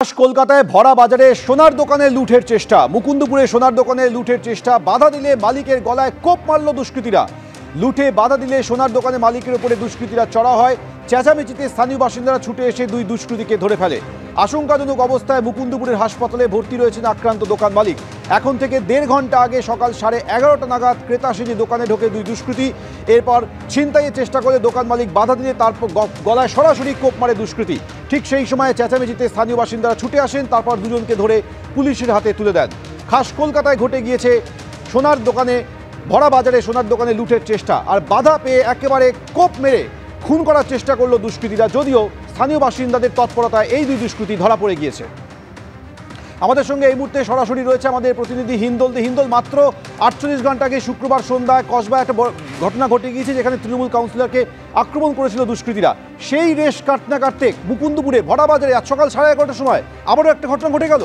কলকাতায় ভরা বাজারে সোনার দোকানে লুটের চেষ্টা। মুকুন্দপুরে সোনার দোকানে লুটের চেষ্টা, বাধা দিলে মালিকের গলায় কোপ মারল দুষ্কৃতীরা। লুটে বাধা দিলে সোনার দোকানে মালিকের উপরে দুষ্কৃতীরা চড়া হয়। চেঁচামেচিতে স্থানীয় বাসিন্দারা ছুটে এসে দুই দুষ্কৃতীকে ধরে ফেলে। আশঙ্কাজনক অবস্থায় মুকুন্দপুরের হাসপাতালে ভর্তি রয়েছেন আক্রান্ত দোকান মালিক। এখন থেকে 1.5 ঘন্টা আগে সকাল 11:30 নাগাদ ক্রেতা সেজে দোকানে ঢোকে দুই দুষ্কৃতী। এরপর ছিনতাইয়ের চেষ্টা করে দোকান মালিক বাধা দিলে তারপর গলায় সরাসরি কোপ মারে দুষ্কৃতী। ঠিক সেই সময় চেঁচামেচিতে স্থানীয় বাসিন্দারা ছুটে আসেন, তারপর দুজনকে ধরে পুলিশের হাতে তুলে দেন। খাস কলকাতায় ঘটে গিয়েছে সোনার দোকানে ভরা বাজারে সোনার দোকানে লুটের চেষ্টা, আর বাধা পেয়ে একেবারে কোপ মেরে খুন করার চেষ্টা করলো দুষ্কৃতীরা। যদিও স্থানীয় বাসিন্দাদের তৎপরতায় এই দুই দুষ্কৃতী ধরা পড়ে গিয়েছে। আমাদের সঙ্গে এই মুহূর্তে সরাসরি রয়েছে আমাদের প্রতিনিধি হিন্দল। হিন্দল, মাত্র 48 ঘন্টা আগে শুক্রবার সন্ধ্যায় কসবায় একটা ঘটনা ঘটে গিয়েছে, যেখানে তৃণমূল কাউন্সিলরকে আক্রমণ করেছিল দুষ্কৃতীরা। সেই রেশ কাটতে কাটতে মুকুন্দপুরে ভরা বাজারে আজ সকাল 11:30টার সময় আবারও একটা ঘটনা ঘটে গেল।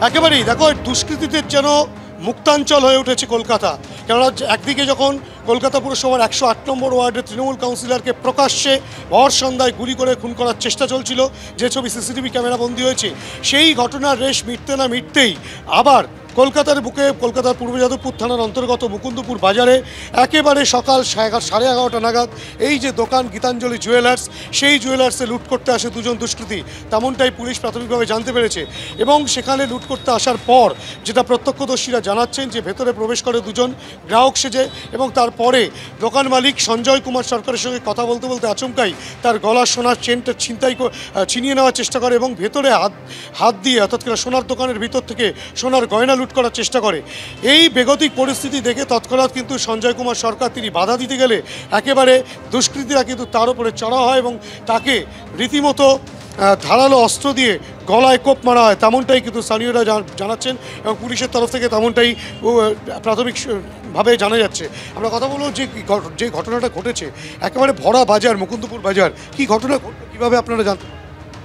একেবারেই দেখো, দুষ্কৃতীদের যেন মুক্তাঞ্চল হয়ে উঠেছে কলকাতা। কেননা একদিকে যখন কলকাতা পুরসভার 108 নম্বর ওয়ার্ডের তৃণমূল কাউন্সিলরকে প্রকাশ্যে ভর সন্ধ্যায় গুলি করে খুন করার চেষ্টা চলছিল, যে ছবি সিসিটিভি ক্যামেরা বন্দী হয়েছে, সেই ঘটনার রেশ মিটতে না মিটতেই আবার কলকাতার বুকে কলকাতার পূর্ব যাদবপুর থানার অন্তর্গত মুকুন্দপুর বাজারে একেবারে সকাল 11:30 নাগাদ এই যে দোকান গীতাঞ্জলি জুয়েলার্স, সেই জুয়েলার্সে লুট করতে আসে দুজন দুষ্কৃতী। তেমনটাই পুলিশ প্রাথমিকভাবে জানতে পেরেছে। এবং সেখানে লুট করতে আসার পর যেটা প্রত্যক্ষদর্শীরা জানাচ্ছেন, যে ভেতরে প্রবেশ করে দুজন গ্রাহক সেজে, এবং তারপরে দোকান মালিক সঞ্জয় কুমার সরকারের সঙ্গে কথা বলতে বলতে আচমকাই তার গলার সোনার চেনটা ছিনিয়ে নেওয়ার চেষ্টা করে এবং ভেতরে হাত দিয়ে, অর্থাৎ সোনার দোকানের ভিতর থেকে সোনার গয়না লুট করার চেষ্টা করে। এই বেগতিক পরিস্থিতি দেখে তৎক্ষণাৎ কিন্তু সঞ্জয় কুমার সরকার তিনি বাধা দিতে গেলে একেবারে দুষ্কৃতীরা কিন্তু তার উপরে চড়া হয় এবং তাকে রীতিমতো ধারালো অস্ত্র দিয়ে গলায় কোপ মারা হয়। তেমনটাই কিন্তু স্থানীয়রা জানাচ্ছেন এবং পুলিশের তরফ থেকে তেমনটাই প্রাথমিকভাবে জানা যাচ্ছে। আমরা কথা বলবো যে ঘটনাটা ঘটেছে, একেবারে ভরা বাজার মুকুন্দপুর বাজার, কি ঘটনা কীভাবে আপনারা জানতে?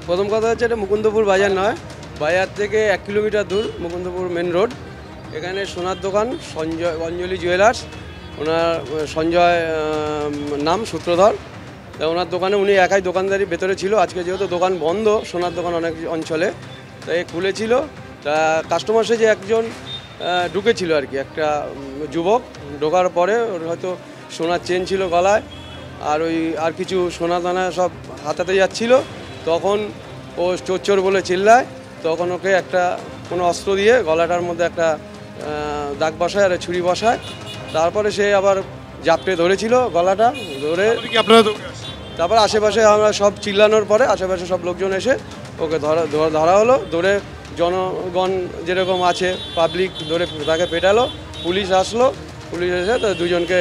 প্রথম কথা হচ্ছে, এটা মুকুন্দপুর বাজার নয়, বাজার থেকে 1 কিলোমিটার দূর মুকুন্দপুর মেন রোড। এখানে সোনার দোকান অঞ্জলি জুয়েলার্স, ওনার সঞ্জয় নাম সূত্রধর। ওনার দোকানে উনি একাই দোকানদারি ভেতরে ছিল। আজকে যেহেতু দোকান বন্ধ, সোনার দোকান অনেক অঞ্চলে, তাই খুলেছিল। তা কাস্টমার সেজে একজন ঢুকেছিল আর কি, একটা যুবক। ঢোকার পরে ওর হয়তো সোনার চেন ছিল গলায়, আর কিছু সোনা দানা সব হাতাতে যাচ্ছিল। তখন ও চোর চোর বলে চিল্লায়, তখন ওকে একটা কোনো অস্ত্র দিয়ে গলাটার মধ্যে একটা দাগ বসায় আর ছুরি বসায়। তারপরে সে আবার জাপটে ধরেছিল গলাটা ধরে। তারপর আশেপাশে আমরা সব চিল্লানোর পরে আশেপাশে সব লোকজন এসে ওকে ধরা হলো। ধরে জনগণ যেরকম আছে পাবলিক ধরে তাকে পেটালো। পুলিশ আসলো, পুলিশ এসে তো দুজনকে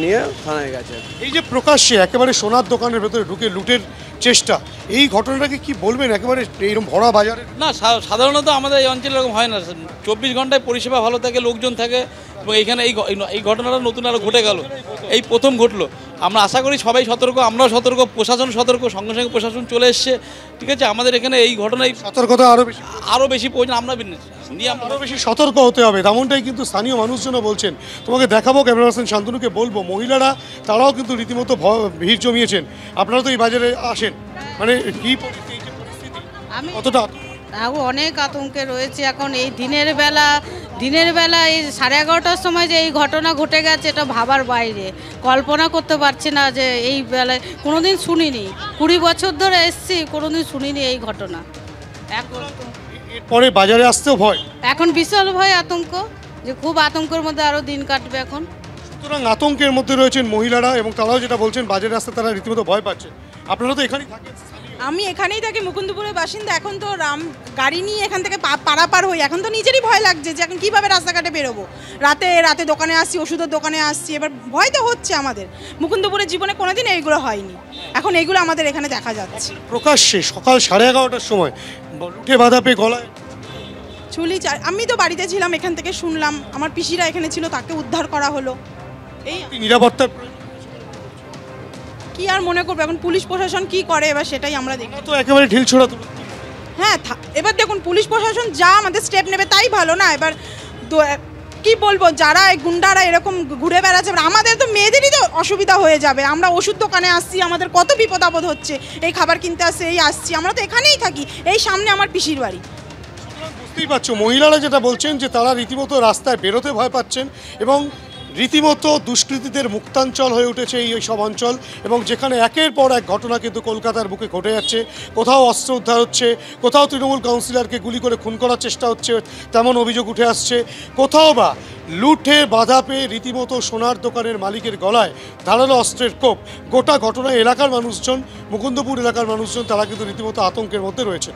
নিয়ে থানায় গেছে। এই যে প্রকাশ্যে একেবারে সোনার দোকানের ভেতরে ঢুকে লুটের চেষ্টা, এই ঘটনাটাকে কি বলবেন? একেবারে এইরকম ভরা বাজারে না, সাধারণত আমাদের এই অঞ্চলে এরকম হয় না। 24 ঘন্টায় পরিষেবা ভালো থাকে, লোকজন থাকে, এবং এইখানে এই ঘটনাটা নতুন আরও ঘটে গেল, এই প্রথম ঘটলো। আমরা আশা করি সবাই সতর্ক, আমরাও সতর্ক, প্রশাসন সতর্ক, সঙ্গে সঙ্গে প্রশাসন চলে এসছে। ঠিক আছে, আমাদের এখানে এই ঘটনায় সতর্কতা আরও বেশি প্রয়োজন। আমরা আরও বেশি সতর্ক হতে হবে, তেমনটাই কিন্তু স্থানীয় মানুষজনও বলছেন। তোমাকে দেখাবো, ক্যামেরা পার্সন শান্তনুকে বলবো, মহিলারা তারাও কিন্তু রীতিমতো ভিড় জমিয়েছেন। আপনারা তো এই বাজারে আসেন, মানে কি পরিস্থিতি, কতটা অনেক আতঙ্কে রয়েছে এখন। এই দিনের বেলা এই 11:30টার সময় যে এই ঘটনা ঘটে গেছে, এটা ভাবার বাইরে। কল্পনা করতে পারছি না যে এই বেলায় কোনোদিন শুনিনি, 20 বছর ধরে এসছি, কোনোদিন শুনিনি এই ঘটনা। এরপরে বাজারে আসতেও ভয়, এখন বিশাল ভয়, আতঙ্ক, যে খুব আতঙ্কের মধ্যে আরও দিন কাটবে এখন। সুতরাং আতঙ্কের মধ্যে রয়েছেন মহিলারা, এবং তারাও যেটা বলছেন বাজারে আসতে তারা রীতিমতো ভয় পাচ্ছেন। আপনারা তো এখানেই থাকেন? আমি এখানেই থাকি, মুকুন্দপুরের বাসিন্দা। এখন তো গাড়ি নিয়ে এখান থেকে পারাপার হই, এখন তো নিজেরই ভয় লাগছে যে এখন কীভাবে রাস্তাঘাটে বেরোবো। রাতে দোকানে আসছি, ওষুধের দোকানে আসছি, এবার ভয় তো হচ্ছে আমাদের। মুকুন্দপুরের জীবনে কোনোদিন এইগুলো হয়নি, এখন এইগুলো আমাদের এখানে দেখা যাচ্ছে। প্রকাশ্যে সকাল 11:30টার সময় উঠে বাধা পেয়ে গলায় ছুরি। আমি তো বাড়িতে ছিলাম, এখান থেকে শুনলাম, আমার পিসিরা এখানে ছিল, তাকে উদ্ধার করা হলো। এই নিরাপত্তার কি আর মনে করবো, এখন পুলিশ প্রশাসন কি করে এবার সেটাই আমরা দেখি। তো একেবারে ঢিলছোড়া তুলে। হ্যাঁ, এবার দেখুন পুলিশ প্রশাসন যা আমাদের স্টেপ নেবে তাই ভালো না। এবার কি বলবো, যারা এই গুন্ডারা এরকম ঘুরে বেড়াচ্ছে, আমাদের তো মেয়েদেরই তো অসুবিধা হয়ে যাবে। আমরা ওষুধ দোকানে আসছি, আমাদের কত বিপদ আপদ হচ্ছে, এই খাবার কিনতে আসছি, এই আসছি, আমরা তো এখানেই থাকি, এই সামনে আমার পিসির বাড়ি। বুঝতেই পারছো মহিলারা যেটা বলছেন যে তারা রীতিমতো রাস্তায় বেরোতে ভয় পাচ্ছেন এবং রীতিমতো দুষ্কৃতীদের মুক্তাঞ্চল হয়ে উঠেছে এই সব অঞ্চল, এবং যেখানে একের পর এক ঘটনা কিন্তু কলকাতার বুকে ঘটে যাচ্ছে। কোথাও অস্ত্র উদ্ধার হচ্ছে, কোথাও তৃণমূল কাউন্সিলরকে গুলি করে খুন করার চেষ্টা হচ্ছে, তেমন অভিযোগ উঠে আসছে। কোথাও বা লুঠে বাধা পেয়ে রীতিমতো সোনার দোকানের মালিকের গলায় ধারালো অস্ত্রের কোপ। গোটা ঘটনায় এলাকার মানুষজন, মুকুন্দপুর এলাকার মানুষজন, তারা কিন্তু রীতিমতো আতঙ্কের মধ্যে রয়েছেন।